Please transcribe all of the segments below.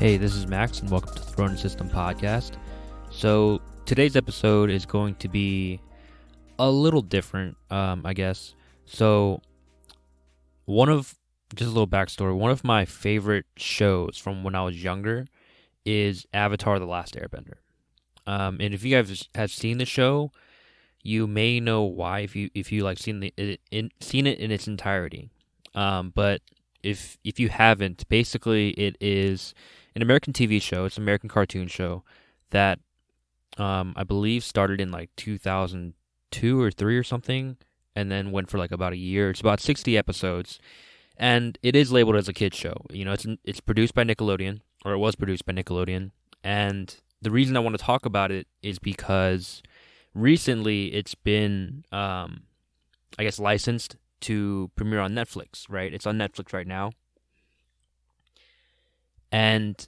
Hey, this is Max, and welcome to the Ronin System podcast. So, today's episode is going to be a little different, I guess. So, just a little backstory, one of my favorite shows from when I was younger is Avatar: The Last Airbender. And if you guys have seen the show, you may know why if you like seen it in its entirety. But if you haven't, basically it is an American TV show. It's an American cartoon show that I believe started in like 2002 or 3 or something, and then went for like about a year. It's about 60 episodes, and it is labeled as a kids show. You know, it's produced by Nickelodeon, or it was produced by Nickelodeon, and the reason I want to talk about it is because recently it's been, I guess, licensed to premiere on Netflix, right? It's on Netflix right now. And,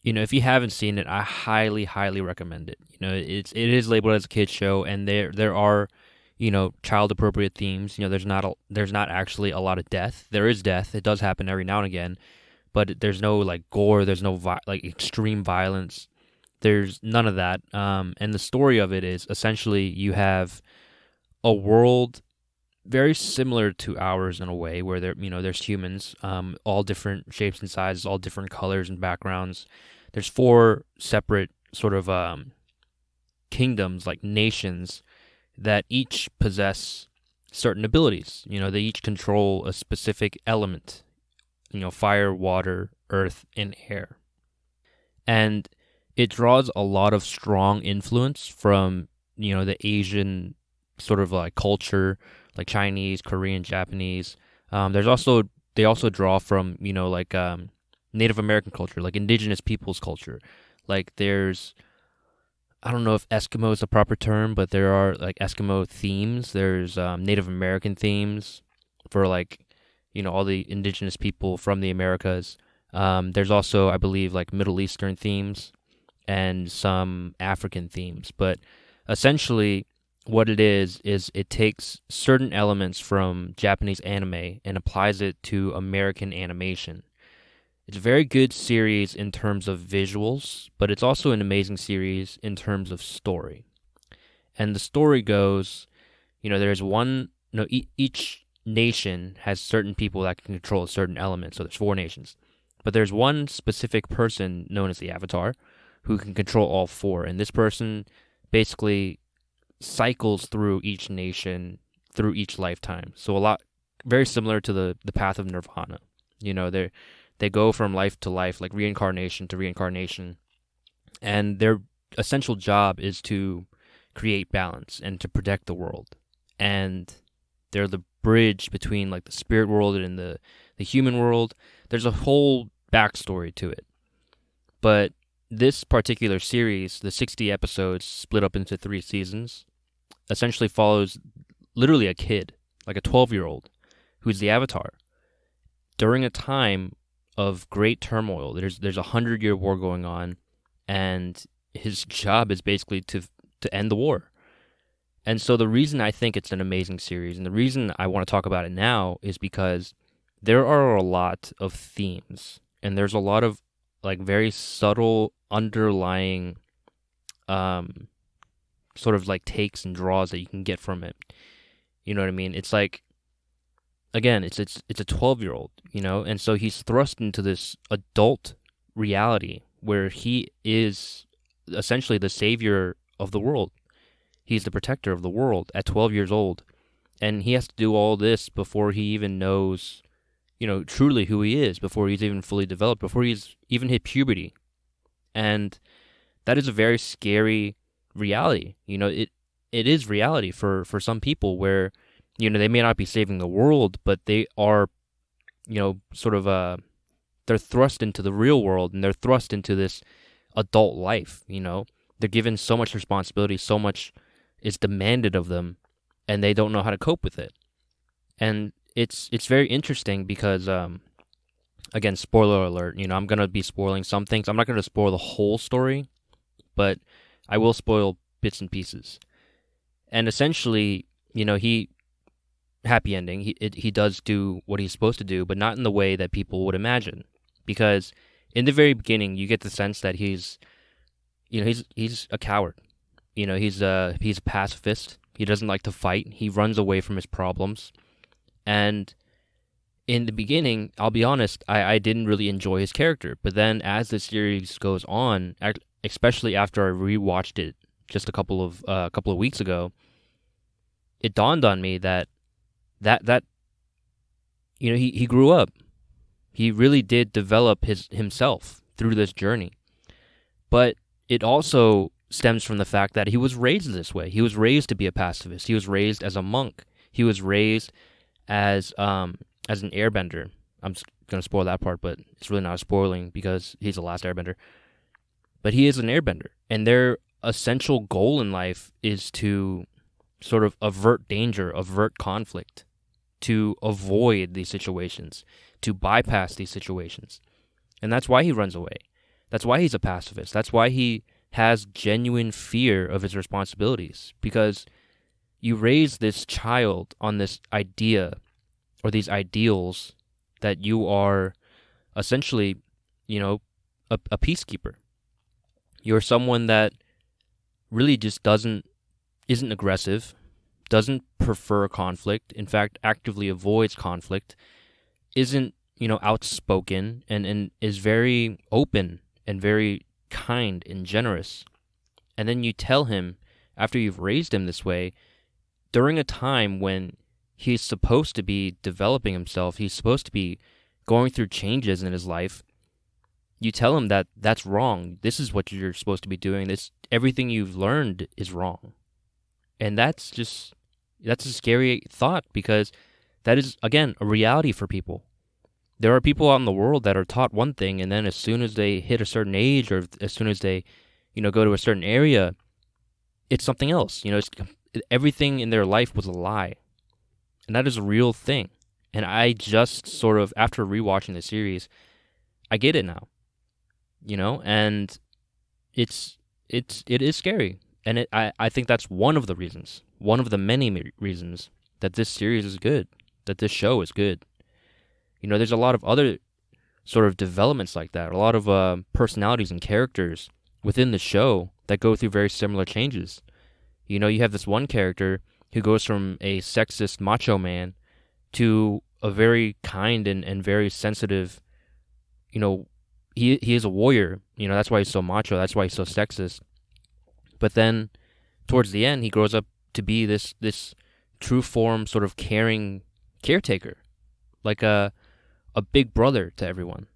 you know, if you haven't seen it, I highly, highly recommend it. You know, it is labeled as a kids show, and there are, you know, child appropriate themes. You know, there's not actually a lot of death. There is death. It does happen every now and again, but there's no like gore. There's no like extreme violence. There's none of that. And the story of it is essentially you have a world very similar to ours in a way, where there's humans, all different shapes and sizes, all different colors and backgrounds. There's 4 separate sort of kingdoms, like nations, that each possess certain abilities. You know, they each control a specific element. You know, fire, water, earth, and air. And it draws a lot of strong influence from, you know, the Asian sort of like culture, like Chinese, Korean, Japanese. They also draw from, you know, like Native American culture, like indigenous people's culture. Like I don't know if Eskimo is the proper term, but there are like Eskimo themes. There's Native American themes for, like, you know, all the indigenous people from the Americas. There's also, I believe, like Middle Eastern themes and some African themes. But essentially, what it is it takes certain elements from Japanese anime and applies it to American animation. It's a very good series in terms of visuals, but it's also an amazing series in terms of story. And the story goes, you know, each nation has certain people that can control a certain element. So there's 4 nations. But there's one specific person known as the Avatar who can control all 4. And this person basically cycles through each nation, through each lifetime. So very similar to the path of Nirvana. You know, they go from life to life, like reincarnation to reincarnation. And their essential job is to create balance and to protect the world. And they're the bridge between like the spirit world and the human world. There's a whole backstory to it. But this particular series, the 60 episodes split up into 3 seasons, essentially follows literally a kid, like a 12-year-old, who's the Avatar. During a time of great turmoil, there's a 100-year war going on, and his job is basically to end the war. And so the reason I think it's an amazing series, and the reason I want to talk about it now, is because there are a lot of themes, and there's a lot of like very subtle underlying sort of like takes and draws that you can get from it. You know what I mean? It's like, again, it's a 12-year-old, you know, and so he's thrust into this adult reality where he is essentially the savior of the world. He's the protector of the world at 12 years old, and he has to do all this before he even knows, you know, truly who he is, before he's even fully developed, before he's even hit puberty. And that is a very scary reality. You know, it is reality for some people where, you know, they may not be saving the world, but they are, you know, sort of they're thrust into the real world, and they're thrust into this adult life. You know, they're given so much responsibility, so much is demanded of them, and they don't know how to cope with it. And it's very interesting because, again, spoiler alert, you know, I'm going to be spoiling some things. I'm not going to spoil the whole story, but I will spoil bits and pieces. And essentially, you know, happy ending, he does do what he's supposed to do, but not in the way that people would imagine. Because in the very beginning, you get the sense that he's a coward. He's a pacifist. He doesn't like to fight. He runs away from his problems. And in the beginning, I'll be honest, I didn't really enjoy his character. But then as the series goes on, especially after I rewatched it just a couple of weeks ago, it dawned on me that he grew up. He really did develop himself through this journey. But it also stems from the fact that he was raised this way. He was raised to be a pacifist. He was raised as a monk. He was raised as an airbender. I'm just going to spoil that part, but it's really not spoiling because he's the last airbender. But he is an airbender. And their essential goal in life is to sort of avert danger, avert conflict, to avoid these situations, to bypass these situations. And that's why he runs away. That's why he's a pacifist. That's why he has genuine fear of his responsibilities, because you raise this child on this idea or these ideals that you are essentially, a peacekeeper. You're someone that really just isn't aggressive, doesn't prefer conflict, in fact, actively avoids conflict, isn't, outspoken, and is very open and very kind and generous. And then you tell him, after you've raised him this way, during a time when he's supposed to be developing himself, he's supposed to be going through changes in his life, you tell him that that's wrong. This is what you're supposed to be doing. Everything you've learned is wrong. And that's a scary thought, because that is, again, a reality for people. There are people out in the world that are taught one thing, and then as soon as they hit a certain age, or as soon as they, go to a certain area, it's something else. Everything in their life was a lie. And that is a real thing. And I just sort of, after rewatching the series, I get it now. And it is scary. And I think that's one of the reasons, one of the many reasons that this series is good, that this show is good. There's a lot of other sort of developments like that, a lot of personalities and characters within the show that go through very similar changes. You have this one character who goes from a sexist macho man to a very kind and very sensitive, he is a warrior. That's why he's so macho, that's why he's so sexist. But then towards the end, he grows up to be this true form, sort of caring caretaker, like a big brother to everyone.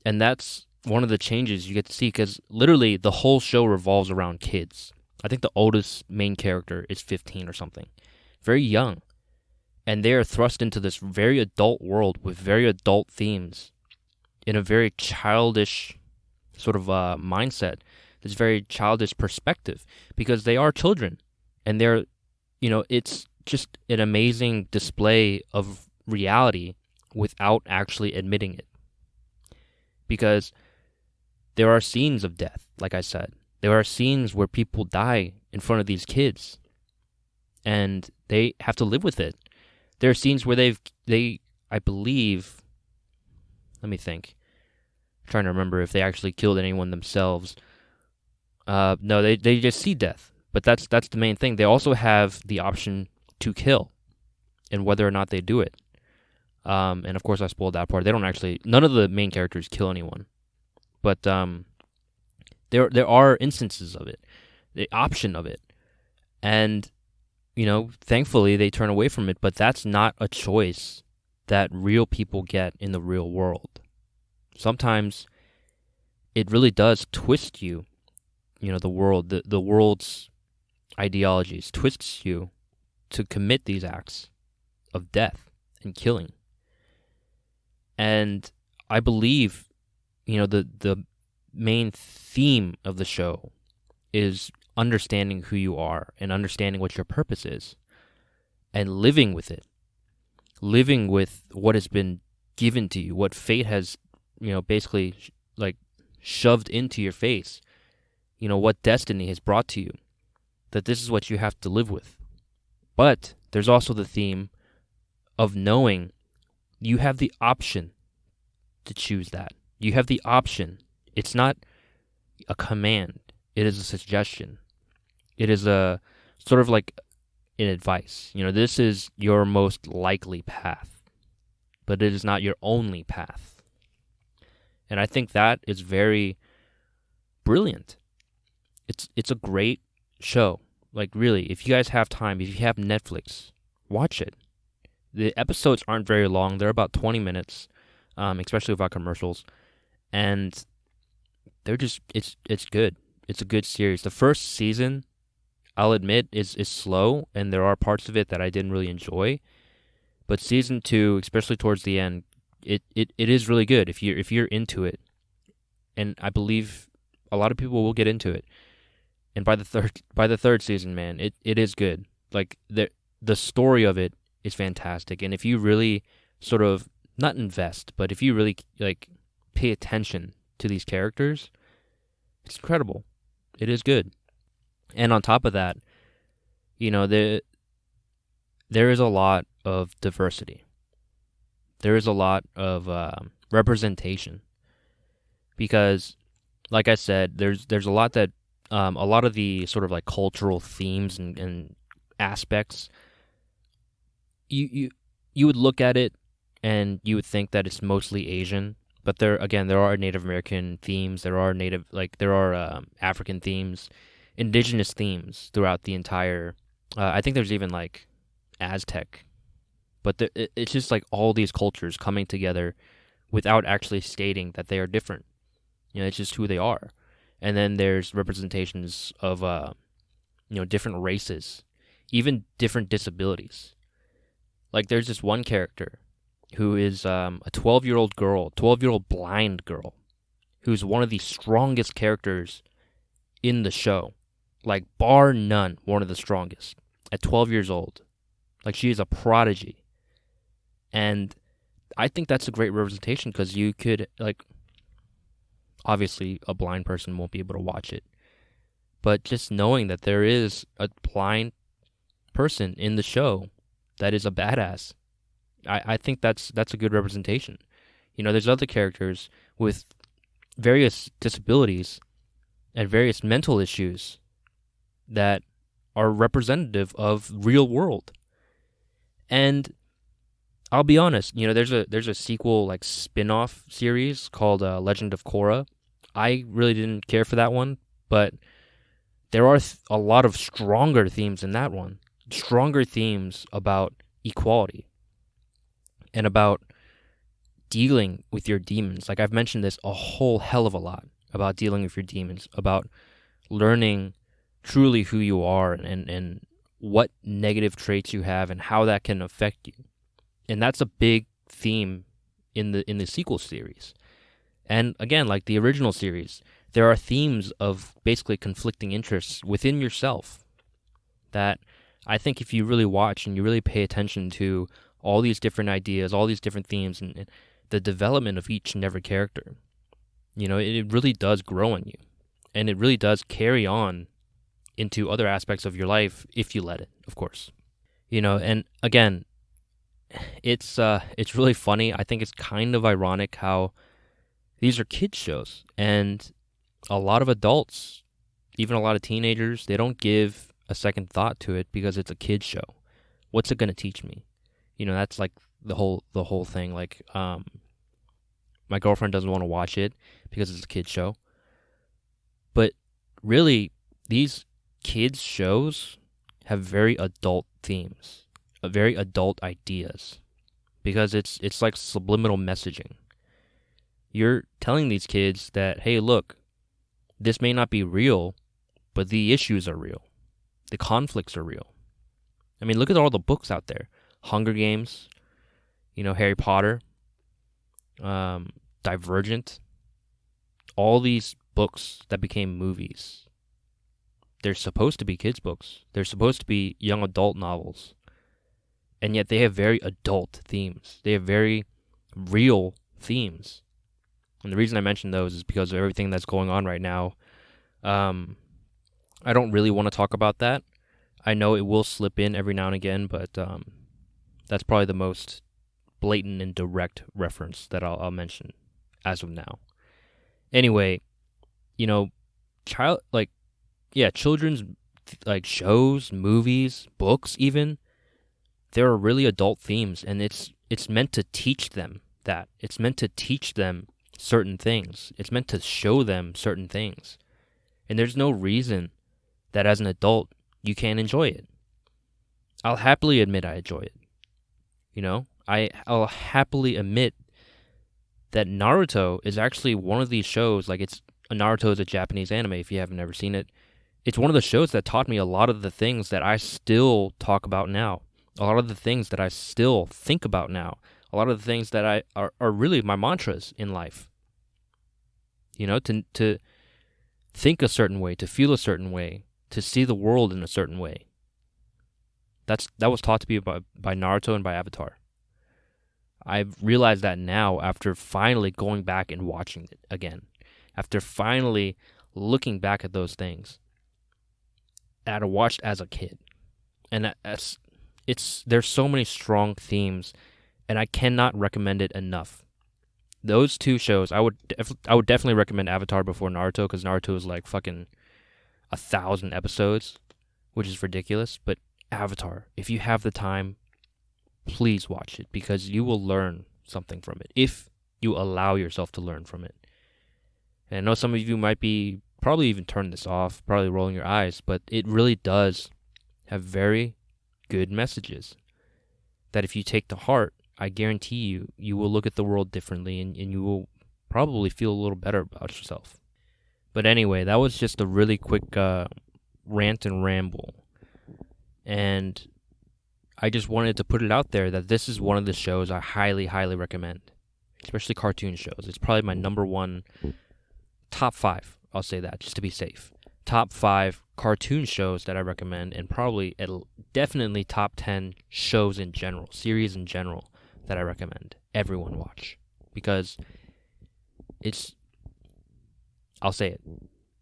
And that's one of the changes you get to see, because literally the whole show revolves around kids. I think the oldest main character is 15 or something, very young. And they are thrust into this very adult world with very adult themes in a very childish sort of mindset, this very childish perspective, because they are children. And they're, it's just an amazing display of reality without actually admitting it. Because there are scenes of death, like I said. There are scenes where people die in front of these kids, and they have to live with it. There are scenes where I believe, let me think. I'm trying to remember if they actually killed anyone themselves. No, they just see death. But that's the main thing. They also have the option to kill, and whether or not they do it. And of course I spoiled that part. None of the main characters kill anyone. But there are instances of it, the option of it. And, thankfully they turn away from it, but that's not a choice that real people get in the real world. Sometimes it really does twist you, the world's ideologies twists you to commit these acts of death and killing. And I believe, the main theme of the show is understanding who you are and understanding what your purpose is and living with it, living with what has been given to you, what fate has, basically shoved into your face, what destiny has brought to you, that this is what you have to live with. But there's also the theme of knowing you have the option to choose that. You have the option. It's not a command. It is a suggestion. It is a sort of like an advice. This is your most likely path, but it is not your only path. And I think that is very brilliant. It's a great show. Like, really, if you guys have time, if you have Netflix, watch it. The episodes aren't very long. They're about 20 minutes, especially without commercials. And they're just, it's good. It's a good series. The first season, I'll admit, is slow, and there are parts of it that I didn't really enjoy. But season 2, especially towards the end, it is really good if you're into it. And I believe a lot of people will get into it. And by the third season, man, it is good. Like, the story of it is fantastic. And if you really sort of not invest, but if you really like pay attention to these characters, it's incredible. It is good. And on top of that, there is a lot of diversity. There is a lot of representation. Because, like I said, there's a lot that a lot of the sort of like cultural themes and aspects, you would look at it and you would think that it's mostly Asian, but there are Native American themes, there are African themes, indigenous themes throughout the entire. I think there's even like Aztec, but it's just like all these cultures coming together without actually stating that they are different. It's just who they are. And then there's representations of, different races, even different disabilities. Like, there's this one character who is a 12-year-old blind girl, who's one of the strongest characters in the show. Like, bar none, one of the strongest. At 12 years old. Like, she is a prodigy. And I think that's a great representation because you could, like, obviously, a blind person won't be able to watch it. But just knowing that there is a blind person in the show that is a badass, I think that's a good representation. There's other characters with various disabilities and various mental issues that are representative of real world. And I'll be honest, there's a sequel, like, spin-off series called Legend of Korra. I really didn't care for that one, but there are a lot of stronger themes in that one. Stronger themes about equality and about dealing with your demons. Like, I've mentioned this a whole hell of a lot about dealing with your demons, about learning truly who you are and what negative traits you have and how that can affect you. And that's a big theme in the sequel series. And again, like the original series, there are themes of basically conflicting interests within yourself that I think if you really watch and you really pay attention to all these different ideas, all these different themes, and the development of each and every character, it really does grow on you. And it really does carry on into other aspects of your life if you let it, of course. And again, it's really funny. I think it's kind of ironic how these are kids shows, and a lot of adults, even a lot of teenagers, they don't give a second thought to it because it's a kids show. What's it going to teach me? That's like the whole thing. Like, my girlfriend doesn't want to watch it because it's a kids show. But really, these kids shows have very adult themes. Very adult ideas, because it's like subliminal messaging. You're telling these kids that, hey, look, this may not be real, but the issues are real. The conflicts are real. I mean, look at all the books out there. Hunger Games, Harry Potter, Divergent, all these books that became movies. They're supposed to be kids' books. They're supposed to be young adult novels. And yet they have very adult themes. They have very real themes. And the reason I mention those is because of everything that's going on right now. I don't really want to talk about that. I know it will slip in every now and again, but that's probably the most blatant and direct reference that I'll mention as of now. Anyway, children's like shows, movies, books, even there are really adult themes, and it's meant to teach them that. It's meant to teach them certain things. It's meant to show them certain things. And there's no reason that as an adult you can't enjoy it. I'll happily admit I enjoy it. I'll happily admit that Naruto is actually one of these shows, Naruto is a Japanese anime if you haven't ever seen it. It's one of the shows that taught me a lot of the things that I still talk about now. A lot of the things that I still think about now. A lot of the things that are really my mantras in life. To think a certain way, to feel a certain way, to see the world in a certain way. That was taught to me by Naruto and by Avatar. I've realized that now after finally going back and watching it again. After finally looking back at those things that I watched as a kid. And there's so many strong themes, and I cannot recommend it enough. Those two shows, I would definitely recommend Avatar before Naruto, because Naruto is like fucking 1,000 episodes, which is ridiculous. But Avatar, if you have the time, please watch it, because you will learn something from it if you allow yourself to learn from it. And I know some of you might be probably even turn this off, probably rolling your eyes, but it really does have very good messages that if you take to heart, I guarantee you will look at the world differently, and you will probably feel a little better about yourself. But anyway, that was just a really quick rant and ramble. And I just wanted to put it out there that this is one of the shows I highly, highly recommend, especially cartoon shows. It's probably my number one, top 5, I'll say that, just to be safe. Top 5 cartoon shows that I recommend, and probably definitely top 10 shows in general, series in general, that I recommend everyone watch. Because I'll say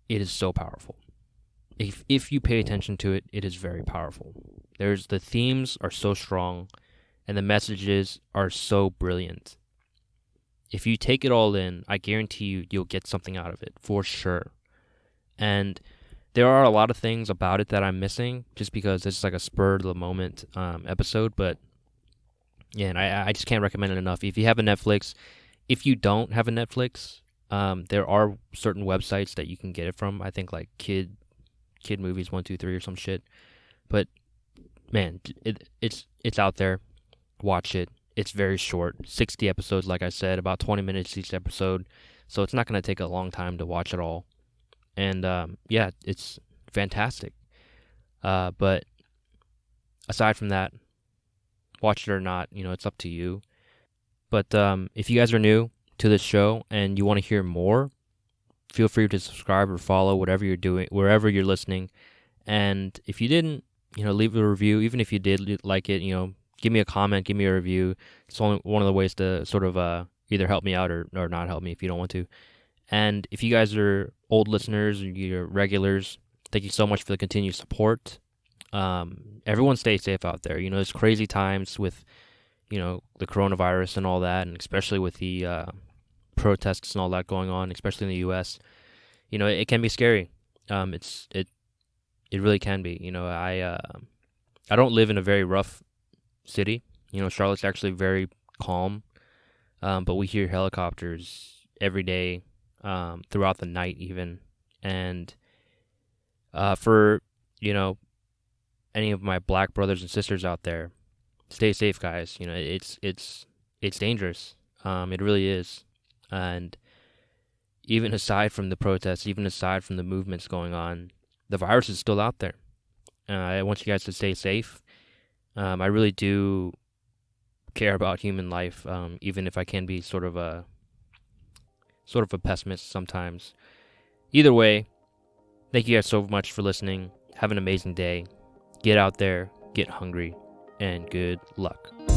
it is so powerful. If you pay attention to it, it is very powerful. The themes are so strong, and the messages are so brilliant. If you take it all in, I guarantee you'll get something out of it, for sure. And there are a lot of things about it that I'm missing, just because it's like a spur-of-the-moment episode, but yeah, and I just can't recommend it enough. If you have a Netflix, if you don't have a Netflix, there are certain websites that you can get it from. I think like Kid Movies 123 or some shit. But man, it's out there. Watch it. It's very short, 60 episodes, like I said, about 20 minutes each episode. So it's not going to take a long time to watch it all. And yeah, it's fantastic. But aside from that, watch it or not, it's up to you. But if you guys are new to this show and you want to hear more, feel free to subscribe or follow whatever you're doing, wherever you're listening. And if you didn't, leave a review. Even if you did like it, give me a comment, give me a review. It's only one of the ways to sort of either help me out or not help me if you don't want to. And if you guys are old listeners or you're regulars, thank you so much for the continued support. Everyone stay safe out there. There's crazy times with, the coronavirus and all that, and especially with the protests and all that going on, especially in the U.S. It can be scary. It really can be. I don't live in a very rough city. Charlotte's actually very calm, but we hear helicopters every day, throughout the night even. And for any of my black brothers and sisters out there, stay safe, guys. It's dangerous. It really is. And even aside from the protests, even aside from the movements going on, the virus is still out there. I want you guys to stay safe. I really do care about human life, even if I can be sort of a pessimist sometimes. Either way, thank you guys so much for listening. Have an amazing day. Get out there, get hungry, and good luck.